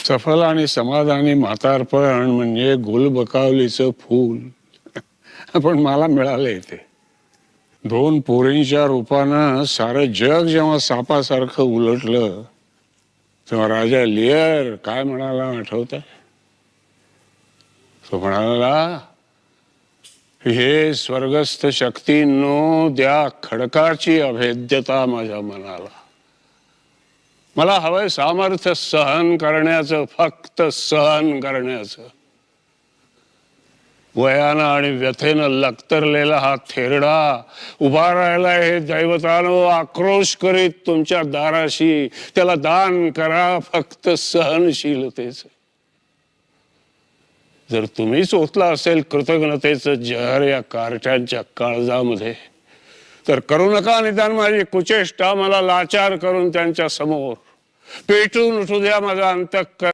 सफल आणि समाधानी म्हातारपण म्हणजे गुलबकावलीचं फूल. पण मला मिळालंय ते. दोन पोरींच्या रूपानं सारं जग जेव्हा सापासारखं उलटलं तेव्हा राजा लिअर काय म्हणाला आठवतंय? तो म्हणाला, हे स्वर्गस्थ शक्तींनो, द्या खडकाची अभेद्यता माझ्या मनाला. मला हवंय सामर्थ्य सहन करण्याचं, फक्त सहन करण्याचं. वयानं आणि व्यथेनं लक्तरलेला हा थेरडा उभा राहिला हे दैवतानं आक्रोश करीत तुमच्या दाराशी. त्याला दान करा फक्त सहनशीलतेचं. जर तुम्हीच ओतला असेल कृतज्ञतेचं जहर या कारट्यांच्या काळजामध्ये, तर करू नका निदान माझी कुचेष्टा. मला लाचार करून त्यांच्या समोर पेटून उठू द्या माझा अंतःकरण.